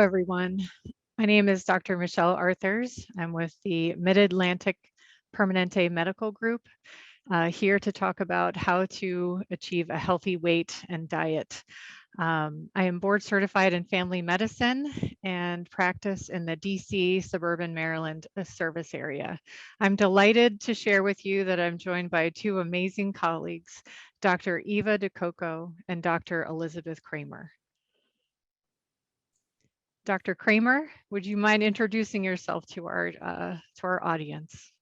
everyone. My name is Dr. Michelle Arthurs. I'm with the Mid-Atlantic Permanente Medical Group, here to talk about how to achieve a healthy weight and diet. I am board certified in family medicine and practice in the DC, suburban Maryland service area. I'm delighted to share with you that I'm joined by two amazing colleagues, Dr. Eva DeCoco and Dr. Elizabeth Kramer. Dr. Kramer, would you mind introducing yourself to our audience?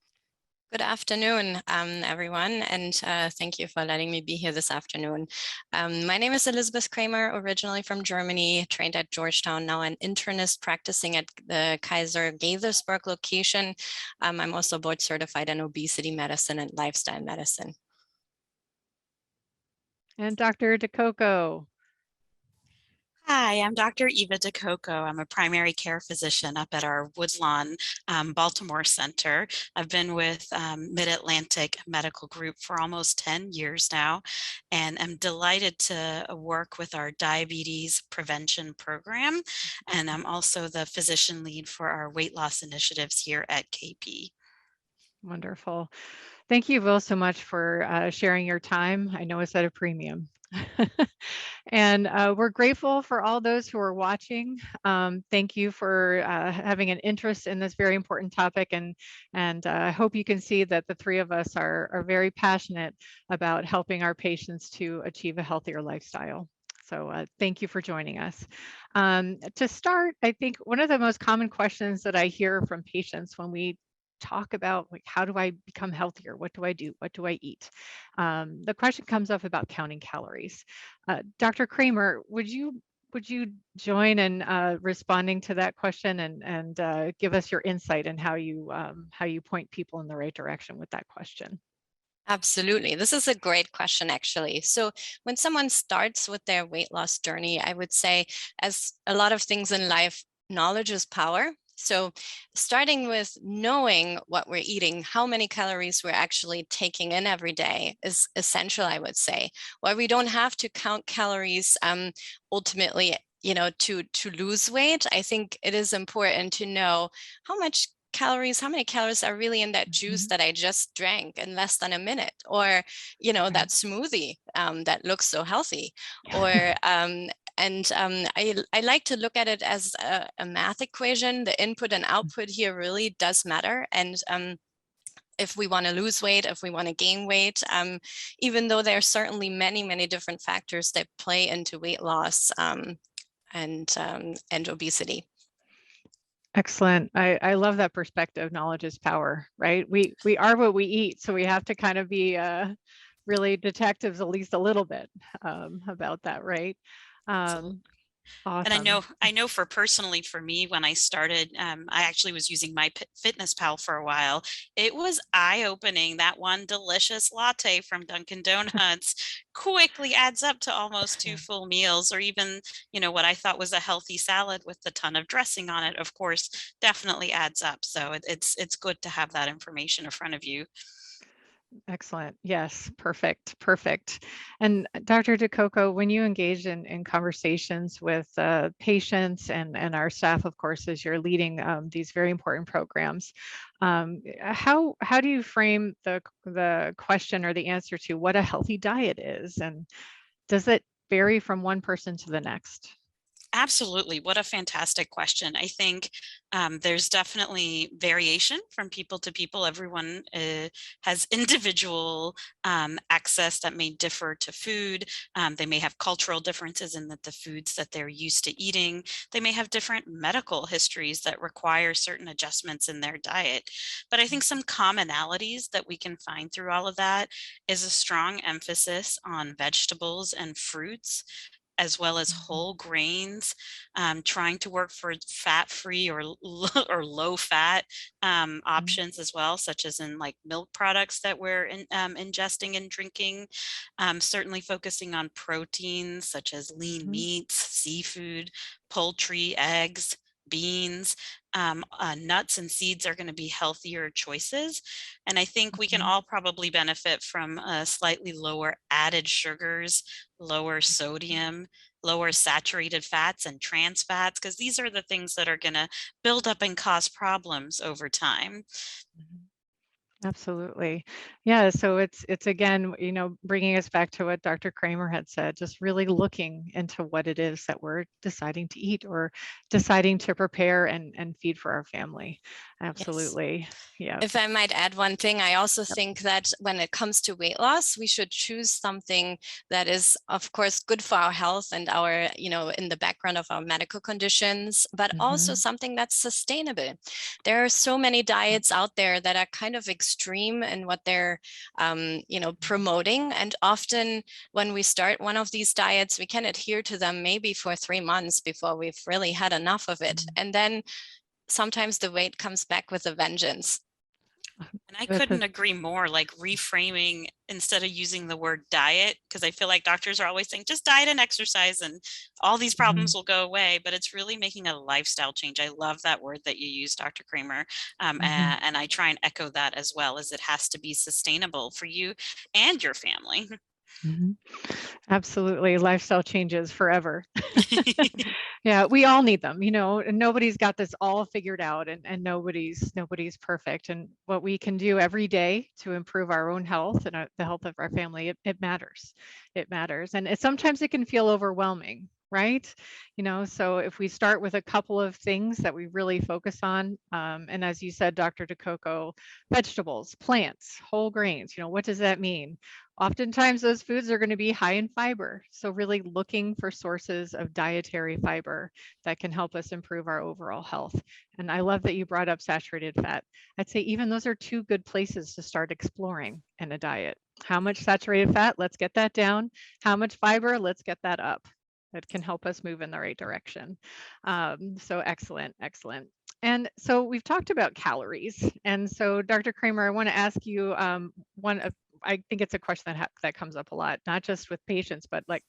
Good afternoon, everyone, and thank you for letting me be here this afternoon. My name is Elizabeth Kramer, originally from Germany, trained at Georgetown, now an internist practicing at the Kaiser Gaithersburg location. I'm also board certified in obesity medicine and lifestyle medicine. And Dr. DeCoco. Hi, I'm Dr. Eva DeCoco. I'm a primary care physician up at our Woodlawn, Baltimore Center. I've been with Mid-Atlantic Medical Group for almost 10 years now, and I'm delighted to work with our diabetes prevention program. And I'm also the physician lead for our weight loss initiatives here at KP. Wonderful. Thank you both so much for sharing your time. I know it's at a premium. And we're grateful for all those who are watching. Thank you for having an interest in this very important topic. And I hope you can see that the three of us are very passionate about helping our patients to achieve a healthier lifestyle. So thank you for joining us. To start, I think one of the most common questions that I hear from patients when we talk about, like, how do I become healthier? What do I do? What do I eat? The question comes up about counting calories. Dr. Kramer, would you join in responding to that question and give us your insight and how you point people in the right direction with that question? Absolutely. This is a great question, actually. So when someone starts with their weight loss journey, I would say, as a lot of things in life, knowledge is power. So starting with knowing what we're eating, how many calories we're actually taking in every day is essential, I would say. While we don't have to count calories ultimately, to lose weight, I think it is important to know how many calories are really in that juice that I just drank in less than a minute, or, that smoothie that looks so healthy, or I like to look at it as a math equation. The input and output here really does matter. And if we want to lose weight, if we want to gain weight, even though there are certainly many, many different factors that play into weight loss and obesity. Excellent. I love that perspective. Knowledge is power, right? We are what we eat, so we have to kind of be really detectives, at least a little bit, about that, right? Awesome. And I know personally for me, when I started, I actually was using my Fitness Pal for a while. It was eye-opening. That one delicious latte from Dunkin' Donuts quickly adds up to almost 2 full meals, or even, what I thought was a healthy salad with a ton of dressing on it, of course, definitely adds up. So it's good to have that information in front of you. Excellent. Yes, perfect. And Dr. DeCoco, when you engage in conversations with patients and our staff, of course, as you're leading these very important programs, how do you frame the question or the answer to what a healthy diet is? And does it vary from one person to the next? Absolutely. What a fantastic question. I think there's definitely variation from people to people. Everyone has individual access that may differ to food. They may have cultural differences in the foods that they're used to eating. They may have different medical histories that require certain adjustments in their diet. But I think some commonalities that we can find through all of that is a strong emphasis on vegetables and fruits, as well as whole grains, trying to work for fat-free or low-fat options as well, such as in like milk products that we're ingesting and drinking. Certainly focusing on proteins such as lean meats, seafood, poultry, eggs, beans. Nuts and seeds are going to be healthier choices. And I think we can all probably benefit from slightly lower added sugars, lower sodium, lower saturated fats and trans fats, because these are the things that are going to build up and cause problems over time. Mhm. Absolutely. Yeah, so it's again, bringing us back to what Dr. Kramer had said, just really looking into what it is that we're deciding to eat or deciding to prepare and feed for our family. Yes. Absolutely. Yeah. If I might add one thing, I also Yep. think that when it comes to weight loss, we should choose something that is, of course, good for our health and our, in the background of our medical conditions, but also Mhm. something that's sustainable. There are so many Yep. diets out there that are kind of extreme in what they're, promoting. And often when we start one of these diets, we can adhere to them maybe for 3 months before we've really had enough of it. Mhm. And then sometimes the weight comes back with a vengeance. And I That's a couldn't agree more, like reframing instead of using the word diet, because I feel like doctors are always saying just diet and exercise and all these Mhm. problems will go away, but it's really making a lifestyle change. I love that word that you use, Dr. Kramer. Mhm. And I try and echo that as well, as it has to be sustainable for you and your family. Mhm. Absolutely. Lifestyle changes forever. Yeah, we all need them, and nobody's got this all figured out and nobody's perfect. And what we can do every day to improve our own health and the health of our family, it matters. It matters. And sometimes it can feel overwhelming, right? So if we start with a couple of things that we really focus on, and as you said, Dr. DeCoco, vegetables, plants, whole grains, what does that mean? Oftentimes, those foods are going to be high in fiber. So, really looking for sources of dietary fiber that can help us improve our overall health. And I love that you brought up saturated fat. I'd say even those are two good places to start exploring in a diet. How much saturated fat? Let's get that down. How much fiber? Let's get that up. That can help us move in the right direction. So, excellent, excellent. And so we've talked about calories. And so, Dr. Kramer, I want to ask you one of I think it's a question that comes up a lot, not just with patients, but like,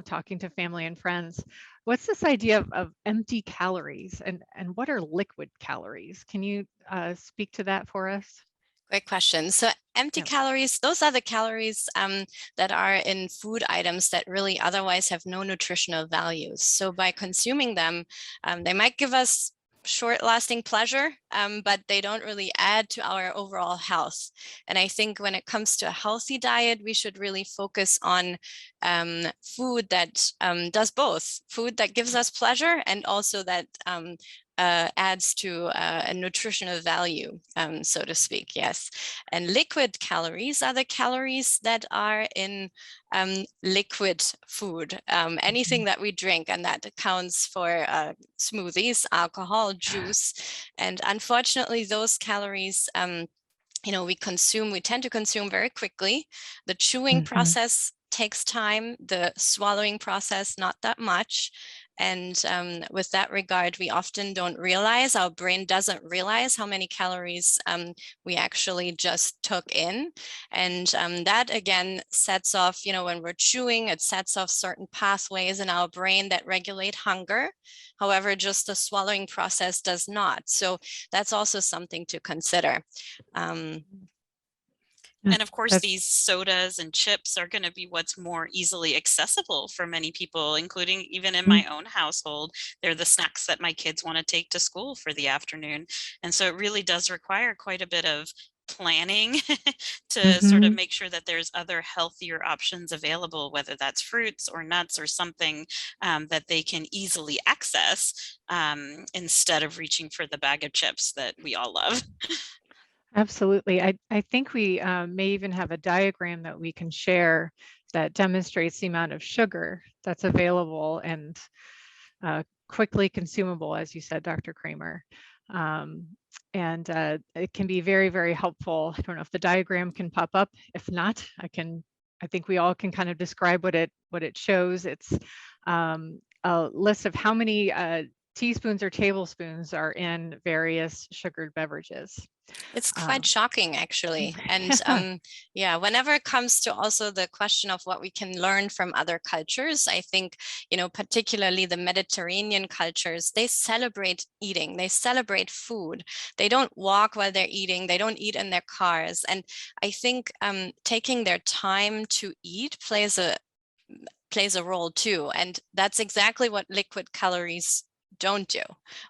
talking to family and friends. What's this idea of empty calories and what are liquid calories? Can you speak to that for us? Great question. So empty Yeah. calories, those are the calories that are in food items that really otherwise have no nutritional values. So by consuming them, they might give us short lasting pleasure, but they don't really add to our overall health. And I think when it comes to a healthy diet, we should really focus on food that does both, food that gives us pleasure and also that adds to a nutritional value, so to speak. Yes. And liquid calories are the calories that are in liquid food, anything Mhm. that we drink, and that accounts for smoothies, alcohol, juice. And unfortunately, those calories, we tend to consume very quickly. The chewing Mhm. process takes time, the swallowing process, not that much. And with that regard, we often don't realize, our brain doesn't realize how many calories we actually just took in. And that again sets off, when we're chewing, it sets off certain pathways in our brain that regulate hunger. However, just the swallowing process does not. So that's also something to consider. Um, Yeah, And of course, that these sodas and chips are going to be what's more easily accessible for many people, including even in mhm. my own household. They're the snacks that my kids want to take to school for the afternoon. And so it really does require quite a bit of planning to sort of Mhm. make sure that there's other healthier options available, whether that's fruits or nuts or something that they can easily access instead of reaching for the bag of chips that we all love. Absolutely. I think we may even have a diagram that we can share that demonstrates the amount of sugar that's available and quickly consumable, as you said, Dr. Kramer. Um, and it can be very, very helpful. I don't know if the diagram can pop up. If not, I think we all can kind of describe what it shows. It's a list of how many teaspoons or tablespoons are in various sugared beverages. it's quite Um, shocking, actually. And yeah. yeah, whenever it comes to also the question of what we can learn from other cultures, I think, particularly the Mediterranean cultures, they celebrate eating, they celebrate food. They don't walk while they're eating, they don't eat in their cars. And I think taking their time to eat plays plays a role too. And that's exactly what liquid calories don't do.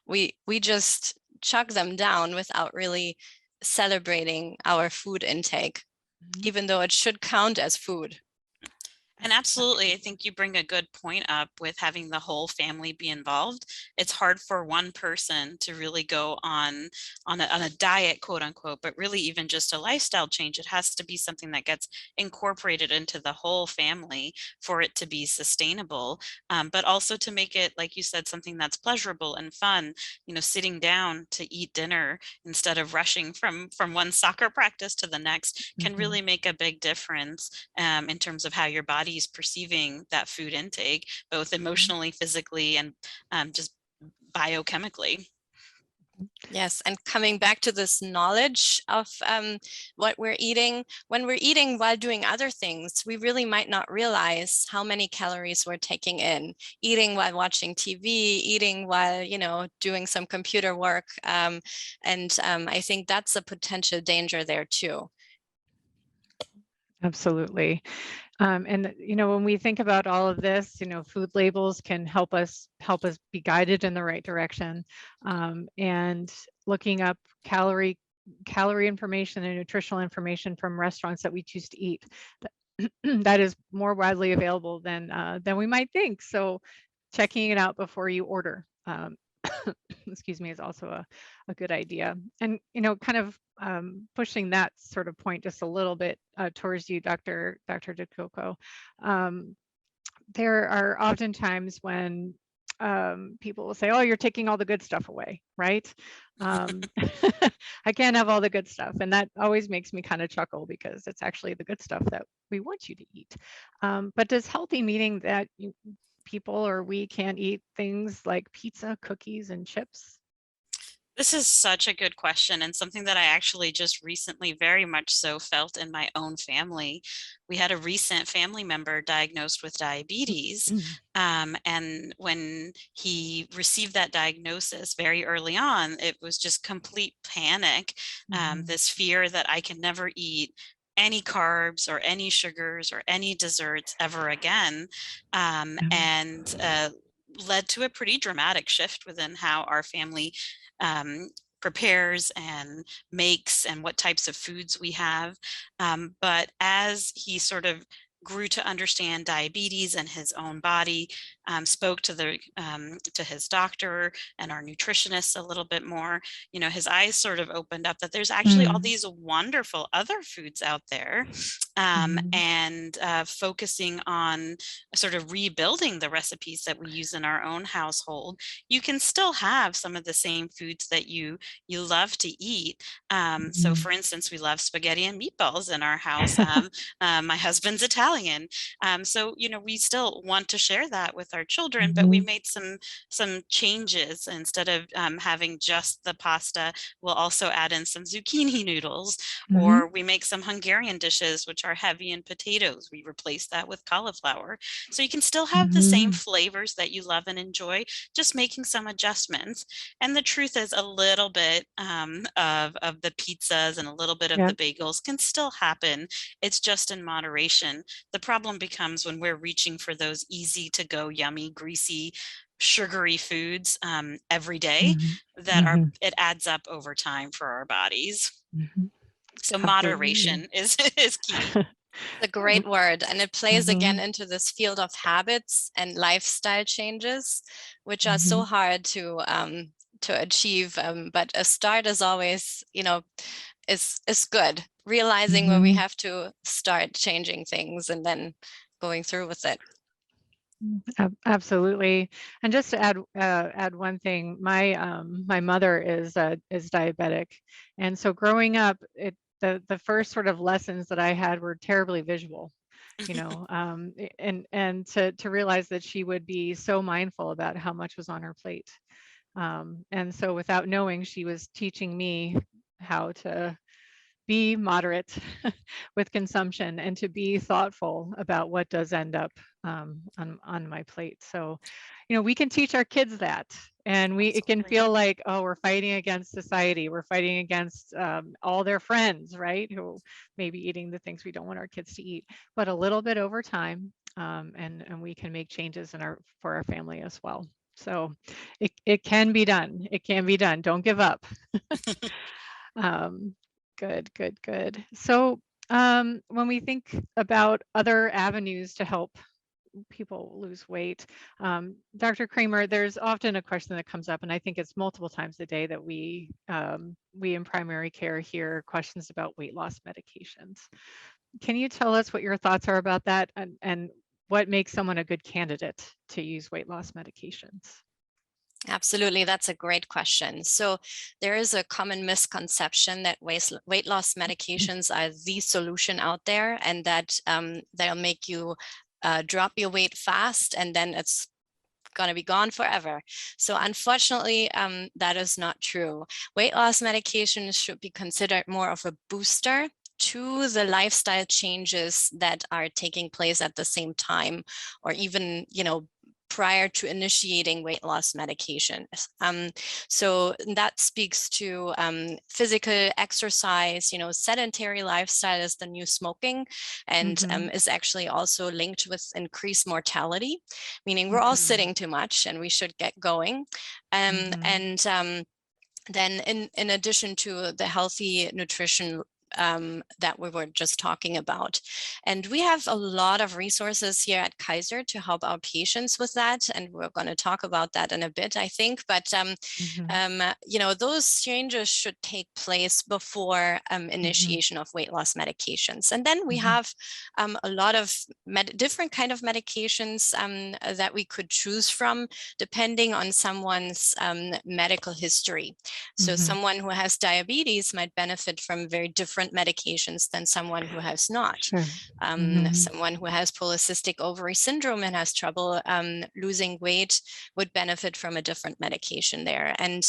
We just chuck them down without really celebrating our food intake, even though it should count as food. And absolutely, I think you bring a good point up with having the whole family be involved. It's hard for one person to really go on a diet, quote unquote, but really even just a lifestyle change. It has to be something that gets incorporated into the whole family for it to be sustainable, but also to make it, like you said, something that's pleasurable and fun. You know, sitting down to eat dinner instead of rushing from one soccer practice to the next can really make a big difference in terms of how your body is perceiving that food intake, both emotionally, physically, and just biochemically. Yes, and coming back to this knowledge of what we're eating, when we're eating while doing other things, we really might not realize how many calories we're taking in. Eating while watching TV, eating while, doing some computer work. And I think that's a potential danger there too. Absolutely. And when we think about all of this, food labels can help us be guided in the right direction. And looking up calorie information and nutritional information from restaurants that we choose to eat, that is more widely available than we might think. So checking it out before you order, excuse me, is also a good idea. And kind of pushing that sort of point just a little bit towards you, Dr. DeCoco. There are often times when people will say, "Oh, you're taking all the good stuff away," right? I can't have all the good stuff, and that always makes me kind of chuckle because it's actually the good stuff that we want you to eat. But does healthy meaning that people or we can't eat things like pizza, cookies, and chips? This is such a good question, and something that I actually just recently very much so felt in my own family. We had a recent family member diagnosed with diabetes. And when he received that diagnosis very early on, it was just complete panic. This fear that I can never eat any carbs or any sugars or any desserts ever again. And led to a pretty dramatic shift within how our family um, prepares and makes and what types of foods we have. But as he sort of grew to understand diabetes and his own body, spoke to his doctor and our nutritionist a little bit more, his eyes sort of opened up that there's actually all these wonderful other foods out there. And focusing on sort of rebuilding the recipes that we use in our own household, you can still have some of the same foods that you love to eat. So for instance, we love spaghetti and meatballs in our house. My husband's Italian. So, we still want to share that with our children, but we made some changes. Instead of having just the pasta, we'll also add in some zucchini noodles, or we make some Hungarian dishes, which are heavy in potatoes. We replace that with cauliflower. So you can still have the same flavors that you love and enjoy, just making some adjustments. And the truth is, a little bit of the pizzas and a little bit of the bagels can still happen. It's just in moderation. The problem becomes when we're reaching for those easy to go, yummy, greasy, sugary foods every day, that it adds up over time for our bodies. So moderation is key. A great word, and it plays again into this field of habits and lifestyle changes, which are so hard to achieve. But a start is always, is good. Realizing where we have to start changing things and then going through with it. Absolutely. And just to add one thing, my mother is diabetic, and so growing up, the first sort of lessons that I had were terribly visual, and to realize that she would be so mindful about how much was on her plate, and so without knowing, she was teaching me how to be moderate with consumption and to be thoughtful about what does end up on my plate. So, we can teach our kids that, And it can Absolutely. feel like, oh, we're fighting against society. We're fighting against all their friends, right? Who may be eating the things we don't want our kids to eat. But a little bit over time, and we can make changes for our family as well. So it can be done. It can be done. Don't give up. Um, good, good, good. So when we think about other avenues to help people lose weight, Dr. Kramer, there's often a question that comes up, and I think it's multiple times a day that we in primary care hear questions about weight loss medications. Can you tell us what your thoughts are about that, and what makes someone a good candidate to use weight loss medications? Absolutely, that's a great question. So there is a common misconception that weight loss medications are the solution out there, and that they'll make you drop your weight fast, and then it's going to be gone forever. So unfortunately, that is not true. Weight loss medications should be considered more of a booster to the lifestyle changes that are taking place at the same time, or even, prior to initiating weight loss medication. So that speaks to physical exercise. Sedentary lifestyle is the new smoking, and Mhm. is actually also linked with increased mortality, meaning we're all Mhm. sitting too much and we should get going. Mhm. And then in addition to the healthy nutrition that we were just talking about. And we have a lot of resources here at Kaiser to help our patients with that. And we're going to talk about that in a bit, I think. But, Mhm. those changes should take place before Mhm. initiation of weight loss medications. And then we Mhm. have a lot of different kind of medications that we could choose from, depending on someone's medical history. So Mhm. someone who has diabetes might benefit from very different medications than someone who has not. Sure. Mhm. Someone who has polycystic ovary syndrome and has trouble losing weight would benefit from a different medication there. And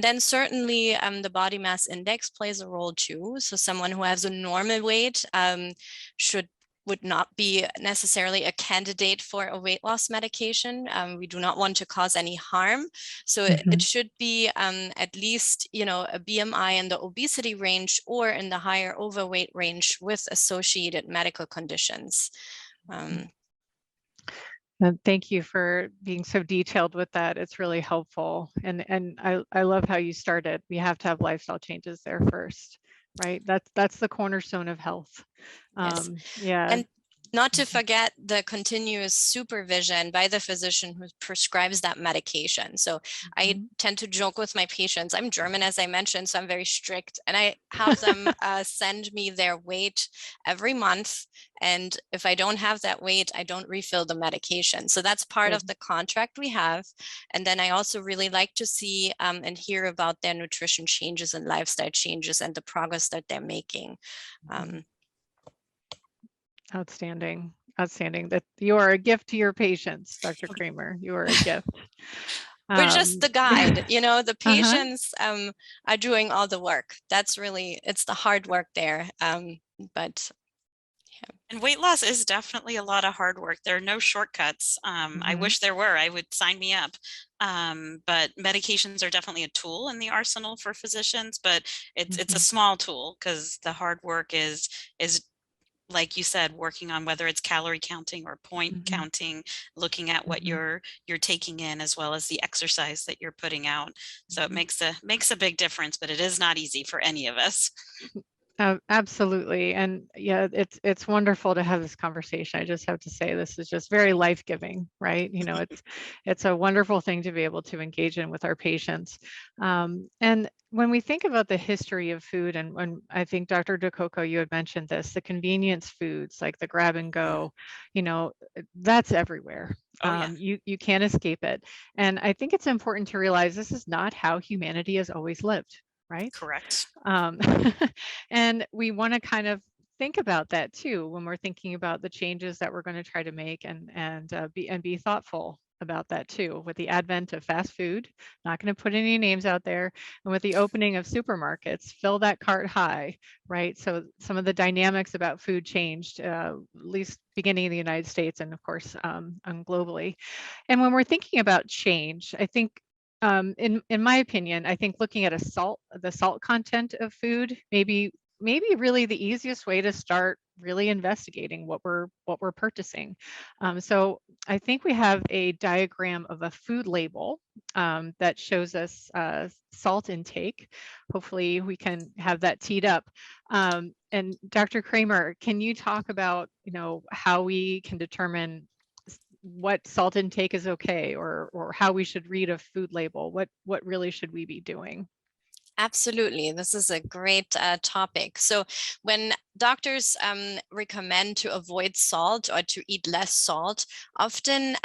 then certainly the body mass index plays a role too. So someone who has a normal weight would not be necessarily a candidate for a weight loss medication. We do not want to cause any harm. So it Mhm. should be at least, a BMI in the obesity range or in the higher overweight range with associated medical conditions. Um, Thank you for being so detailed with that. It's really helpful. And I love how you started. We have to have lifestyle changes there first, right? That's the cornerstone of health. yes. Yeah. And not to forget the continuous supervision by the physician who prescribes that medication. So I Mhm. tend to joke with my patients. I'm German, as I mentioned, so I'm very strict, and I have them send me their weight every month. And if I don't have that weight, I don't refill the medication. So that's part of Good. the contract we have. And then I also really like to see and hear about their nutrition changes and lifestyle changes and the progress that they're making. Mhm. Um, Outstanding. Outstanding. That you are a gift to your patients, Dr. Kramer. You are a gift. We're just the guide, Yeah. the Uh-huh. patients are doing all the work. It's the hard work there. But And weight loss is definitely a lot of hard work. There are no shortcuts. I Mhm. wish there were. I would sign me up. But medications are definitely a tool in the arsenal for physicians, but it's a Mhm. small tool because the hard work is like you said, working on whether it's calorie counting or point Mhm. counting, looking at what Mhm. you're taking in as well as the exercise that you're putting out. So it Mhm. makes a big difference, but it is not easy for any of us. Absolutely. And yeah, it's wonderful to have this conversation. I just have to say this is just very life-giving, right? It's a wonderful thing to be able to engage in with our patients. And when we think about the history of food, and when I think Dr. DeCoco, you had mentioned this, the convenience foods like the grab and Mhm. go, that's everywhere. Oh yeah, You can't escape it. And I think it's important to realize this is not how humanity has always lived, right? correct. Um, and we want to kind of think about that too when we're thinking about the changes that we're going to try to make, and be thoughtful about that too. With the advent of fast food, not going to put any names out there, and with the opening of supermarkets, fill that cart high, right? So some of the dynamics about food changed, at least beginning in the United States, and of course globally. And when we're thinking about change, I think in my opinion, I think looking at the salt content of food, maybe really the easiest way to start really investigating what we're purchasing. So I think we have a diagram of a food label that shows us salt intake. Hopefully, we can have that teed up. And Dr. Kramer, can you talk about how we can determine what salt intake is okay, or how we should read a food label? What really should we be doing? Absolutely. This is a great topic. So when doctors recommend to avoid salt or to eat less salt, often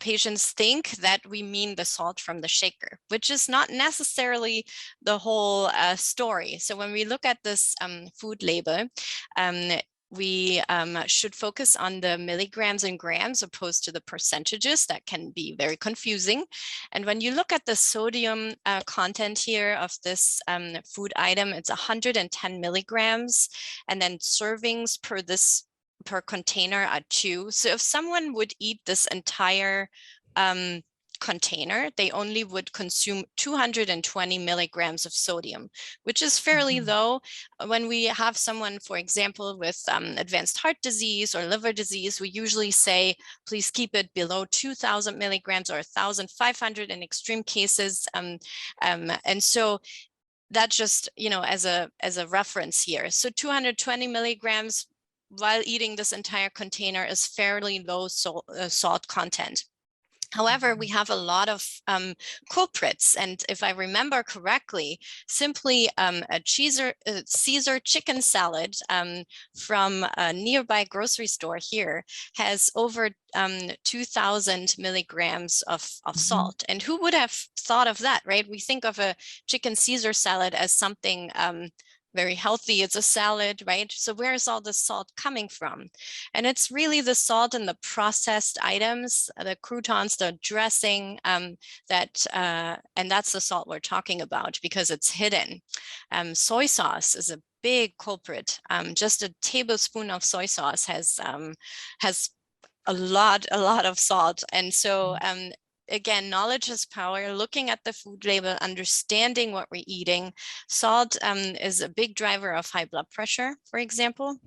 patients think that we mean the salt from the shaker, which is not necessarily the whole story. So when we look at this food label, um, we should focus on the milligrams and grams opposed to the percentages. That can be very confusing. And when you look at the sodium content here of this food item, it's 110 milligrams, and then servings per container are 2. So if someone would eat this entire container, they only would consume 220 milligrams of sodium, which is fairly low. When we have someone, for example, with advanced heart disease or liver disease, we usually say, please keep it below 2,000 milligrams or 1,500 in extreme cases. And so that just, as a reference here. So 220 milligrams while eating this entire container is fairly low salt content. However, we have a lot of culprits, and if I remember correctly, simply a Caesar chicken salad from a nearby grocery store here has over 2,000 milligrams of salt. And who would have thought of that, right? We think of a chicken Caesar salad as something very healthy. It's a salad, right? So where is all the salt coming from? And it's really the salt in the processed items, the croutons, the dressing, and that's the salt we're talking about because it's hidden. Soy sauce is a big culprit. Just a tablespoon of soy sauce has a lot of salt. And so again, knowledge is power. Looking at the food label, understanding what we're eating. Salt is a big driver of high blood pressure, for example.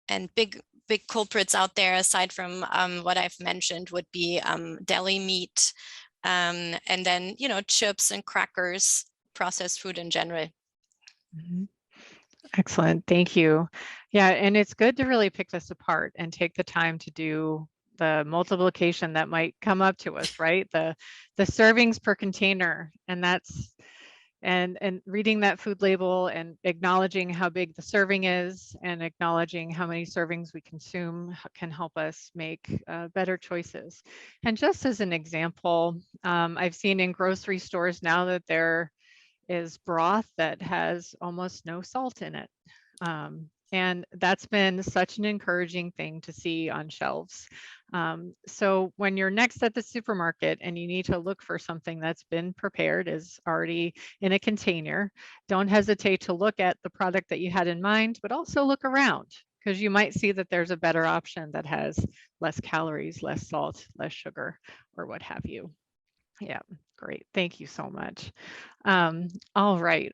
And big culprits out there, aside from what I've mentioned, would be deli meat, and then chips and crackers, processed food in general. Excellent, thank you. Yeah, and it's good to really pick this apart and take the time to do the multiplication that might come up to us, right? The servings per container, and reading that food label and acknowledging how big the serving is and acknowledging how many servings we consume can help us make better choices. And just as an example, I've seen in grocery stores now that there is broth that has almost no salt in it. And that's been such an encouraging thing to see on shelves. So when you're next at the supermarket and you need to look for something that's been prepared, is already in a container, don't hesitate to look at the product that you had in mind, but also look around, because you might see that there's a better option that has less calories, less salt, less sugar, or what have you. Yeah, great. Thank you so much. All right.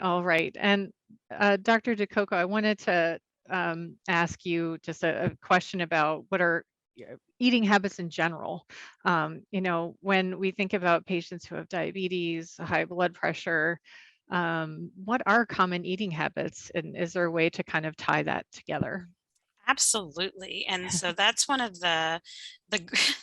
And Dr. DeCoco, I wanted to ask you just a question about what are eating habits in general. When we think about patients who have diabetes, high blood pressure, what are common eating habits? And is there a way to kind of tie that together? Absolutely. And so that's one of the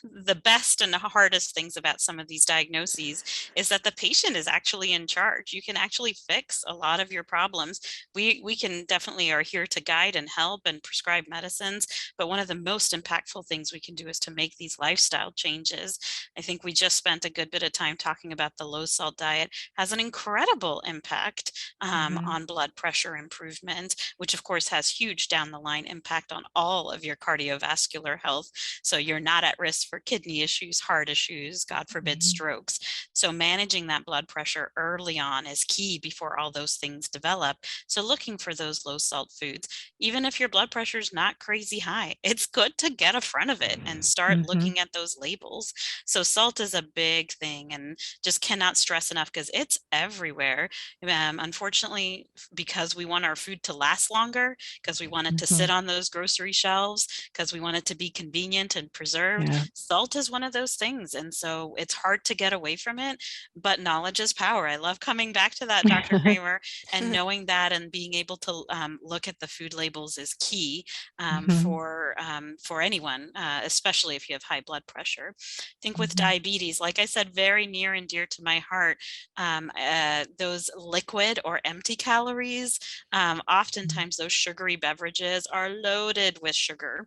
the best and the hardest things about some of these diagnoses is that the patient is actually in charge. You can actually fix a lot of your problems. We can definitely are here to guide and help and prescribe medicines, but one of the most impactful things we can do is to make these lifestyle changes. I think we just spent a good bit of time talking about the low salt diet has an incredible impact on blood pressure improvement, which of course has huge down the line impact on all of your cardiovascular health. So you're not not at risk for kidney issues, heart issues, God forbid, strokes. So managing that blood pressure early on is key before all those things develop. So looking for those low salt foods, even if your blood pressure is not crazy high, it's good to get in front of it and start looking at those labels. So salt is a big thing, and just cannot stress enough because it's everywhere. Unfortunately, because we want our food to last longer, because we want it to sit on those grocery shelves, because we want it to be convenient and preserved. Yeah. Salt is one of those things. And so it's hard to get away from it, but knowledge is power. I love coming back to that, Dr. Kramer, and knowing that and being able to look at the food labels is key for anyone, especially if you have high blood pressure. I think with diabetes, like I said, very near and dear to my heart, those liquid or empty calories, oftentimes those sugary beverages are loaded with sugar.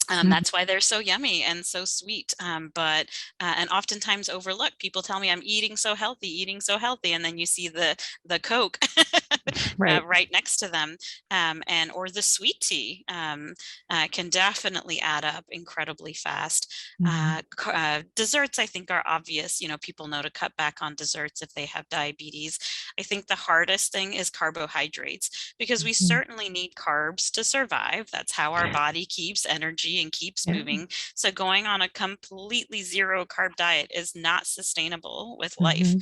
That's why they're so yummy and so sweet, but and oftentimes overlooked. People tell me I'm eating so healthy, and then you see the Coke Right. right next to them, and or the sweet tea can definitely add up incredibly fast. Desserts, I think, are obvious. You know, people know to cut back on desserts if they have diabetes. I think the hardest thing is carbohydrates, because we certainly need carbs to survive. That's how our body keeps energy and keeps moving. So going on a completely zero carb diet is not sustainable with life,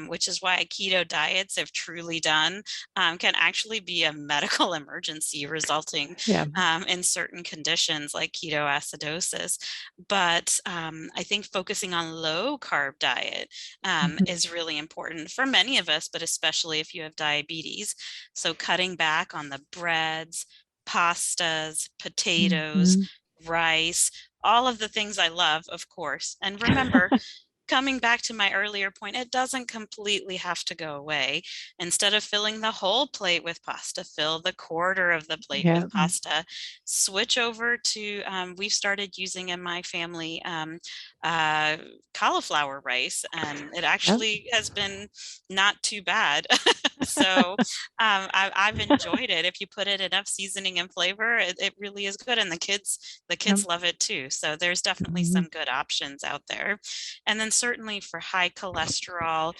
which is why keto diets, if truly done, can actually be a medical emergency, resulting in certain conditions like ketoacidosis. But I think focusing on low carb diet is really important for many of us, but especially if you have diabetes. So cutting back on the breads, pastas, potatoes, rice, all of the things I love, of course. And remember, coming back to my earlier point, it doesn't completely have to go away. Instead of filling the whole plate with pasta, fill the quarter of the plate with pasta. Switch over to, we've started using in my family cauliflower rice, and it actually has been not too bad. So I've enjoyed it. If you put it enough seasoning and flavor, it really is good, and the kids love it too. So there's definitely some good options out there. And then certainly for high cholesterol,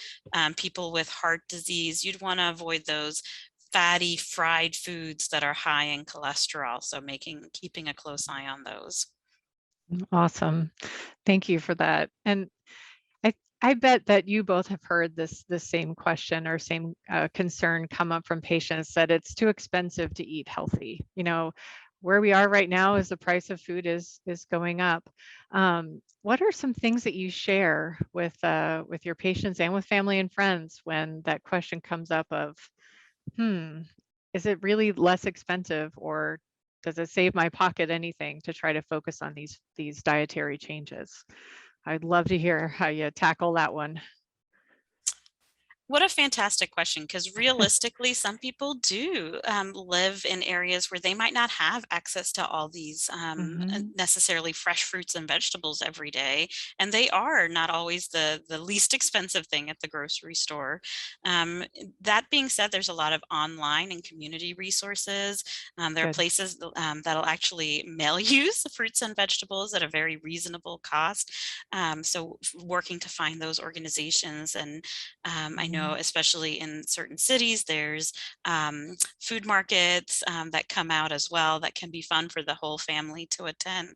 people with heart disease, you'd want to avoid those fatty fried foods that are high in cholesterol. So keeping a close eye on those. Awesome. Thank you for that. And I bet that you both have heard this same question or same concern come up from patients, that it's too expensive to eat healthy. You know, where we are right now is the price of food is going up. What are some things that you share with your patients and with family and friends when that question comes up of, is it really less expensive, or does it save my pocket anything to try to focus on these dietary changes? I'd love to hear how you tackle that one. What a fantastic question, because realistically, some people do live in areas where they might not have access to all these necessarily fresh fruits and vegetables every day. And they are not always the least expensive thing at the grocery store. That being said, there's a lot of online and community resources. There are places that'll actually mail you the fruits and vegetables at a very reasonable cost. So working to find those organizations, and I know especially in certain cities, there's food markets that come out as well that can be fun for the whole family to attend,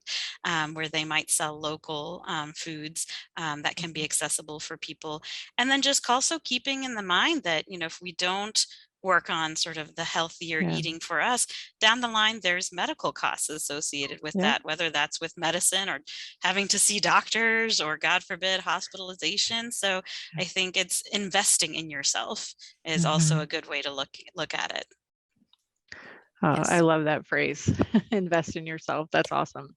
where they might sell local foods that can be accessible for people. And then just also keeping in the mind that, you know, if we don't work on sort of the healthier eating for us, down the line, there's medical costs associated with that, whether that's with medicine or having to see doctors or, God forbid, hospitalization. So I think it's investing in yourself is also a good way to look at it. Oh, I love that phrase. Invest in yourself. That's awesome.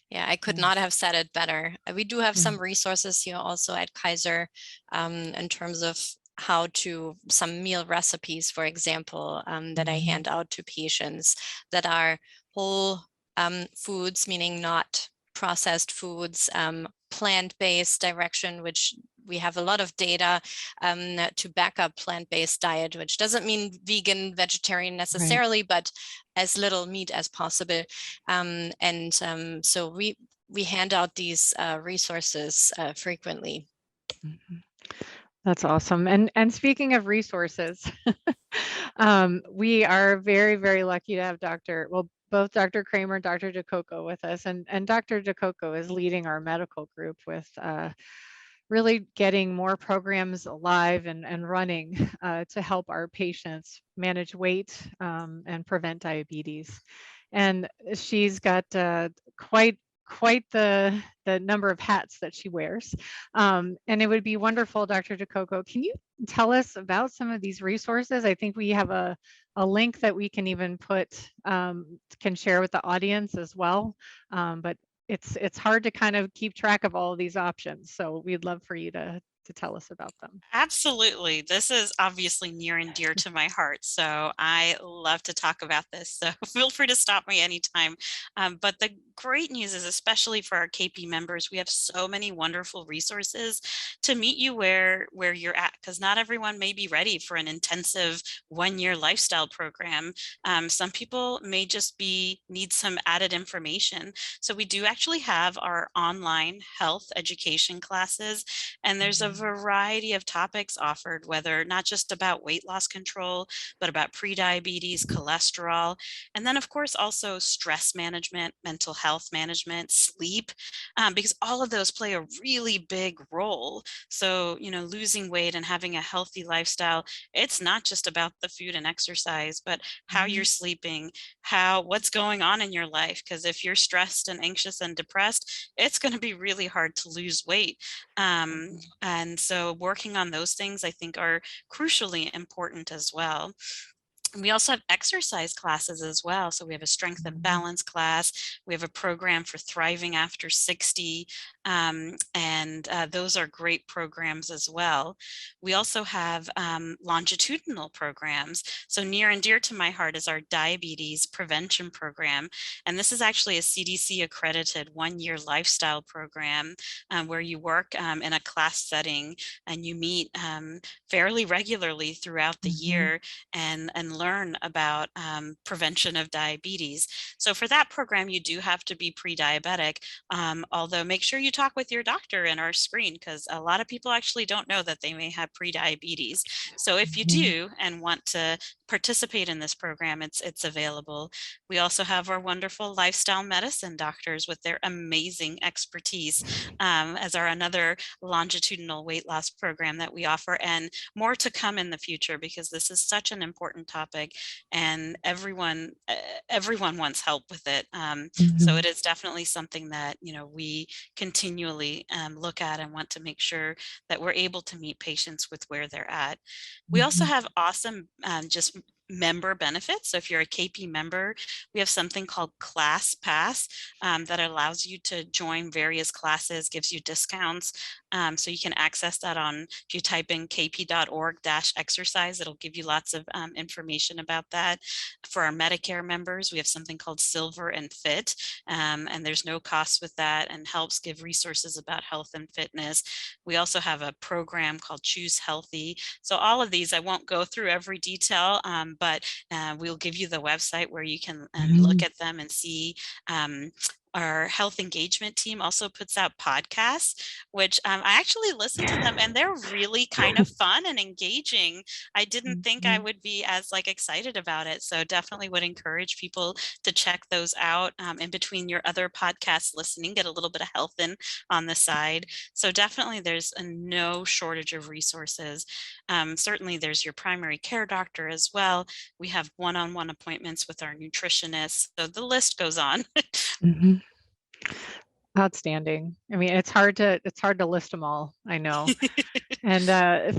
Yeah, I could not have said it better. We do have some resources here also at Kaiser in terms of some meal recipes, for example, that I hand out to patients, that are whole foods, meaning not processed foods, plant-based direction, which we have a lot of data to back up plant-based diet, which doesn't mean vegan, vegetarian necessarily, but as little meat as possible. So we hand out these resources frequently. Mhm. That's awesome. And speaking of resources, we are very, very lucky to have both Dr. Kramer and Dr. DeCoco with us. And Dr. DeCoco is leading our medical group with really getting more programs alive and running to help our patients manage weight and prevent diabetes. And she's got quite the number of hats that she wears. And it would be wonderful, Dr. DeCoco, can you tell us about some of these resources? I think we have a link that we can even can share with the audience as well. But it's hard to kind of keep track of all of these options. So we'd love for you to tell us about them. Absolutely. This is obviously near and dear to my heart. So I love to talk about this. So feel free to stop me anytime. But the great news is, especially for our KP members, we have so many wonderful resources to meet you where you're at, because not everyone may be ready for an intensive 1-year lifestyle program. Some people may just need some added information. So we do actually have our online health education classes, and there's a variety of topics offered, whether not just about weight loss control, but about prediabetes, cholesterol, and then of course also stress management, mental health management, sleep, because all of those play a really big role. So, losing weight and having a healthy lifestyle, it's not just about the food and exercise, but how you're sleeping, what's going on in your life. Because if you're stressed and anxious and depressed, it's going to be really hard to lose weight. And so working on those things, I think, are crucially important as well. We also have exercise classes as well. So we have a strength and balance class. We have a program for thriving after 60. And those are great programs as well. We also have longitudinal programs. So near and dear to my heart is our diabetes prevention program. And this is actually a CDC accredited 1-year lifestyle program where you work in a class setting and you meet fairly regularly throughout the year and learn about prevention of diabetes. So for that program, you do have to be pre-diabetic, although make sure you talk with your doctor in our screen, because a lot of people actually don't know that they may have pre-diabetes. So if you do and want to participate in this program, it's available. We also have our wonderful lifestyle medicine doctors with their amazing expertise as our another longitudinal weight loss program that we offer, and more to come in the future, because this is such an important topic and everyone wants help with it. So it is definitely something that we continually look at and want to make sure that we're able to meet patients with where they're at. We also have awesome just member benefits. So if you're a KP member, we have something called Class Pass that allows you to join various classes, gives you discounts. So you can access that if you type in kp.org/exercise, it'll give you lots of information about that. For our Medicare members, we have something called Silver and Fit, and there's no cost with that, and helps give resources about health and fitness. We also have a program called Choose Healthy. So all of these, I won't go through every detail, but we'll give you the website where you can look at them and see. Our health engagement team also puts out podcasts, which I actually listen to them, and they're really kind of fun and engaging. I didn't think I would be as excited about it. So definitely would encourage people to check those out in between your other podcasts listening, get a little bit of health in on the side. So definitely there's no shortage of resources. Certainly there's your primary care doctor as well. We have one-on-one appointments with our nutritionists. So the list goes on. Outstanding. I mean, it's hard to list them all, I know. And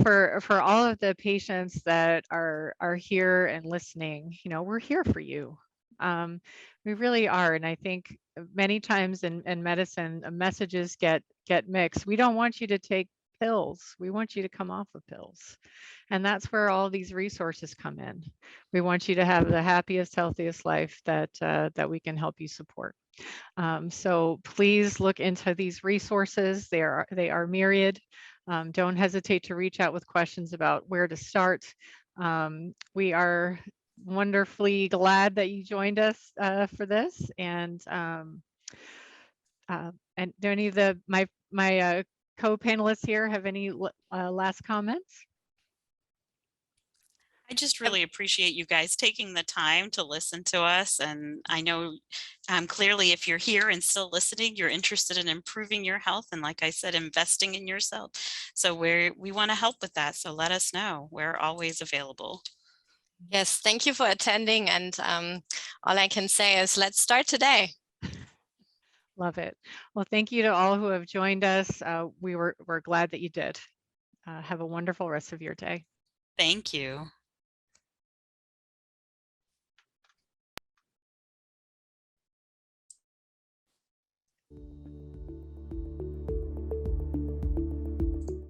for all of the patients that are here and listening, we're here for you. We really are. And I think many times in medicine, messages get mixed. We don't want you to take pills. We want you to come off of pills. And that's where all these resources come in. We want you to have the happiest, healthiest life that we can help you support. So please look into these resources. They are myriad. Don't hesitate to reach out with questions about where to start. We are wonderfully glad that you joined us for this. And And do any of my co-panelists here have any last comments? I just really appreciate you guys taking the time to listen to us. And I know clearly if you're here and still listening, you're interested in improving your health. And like I said, investing in yourself. So we want to help with that. So let us know. We're always available. Yes, thank you for attending. And all I can say is let's start today. Love it. Well, thank you to all who have joined us. We're glad that you did. Have a wonderful rest of your day. Thank you.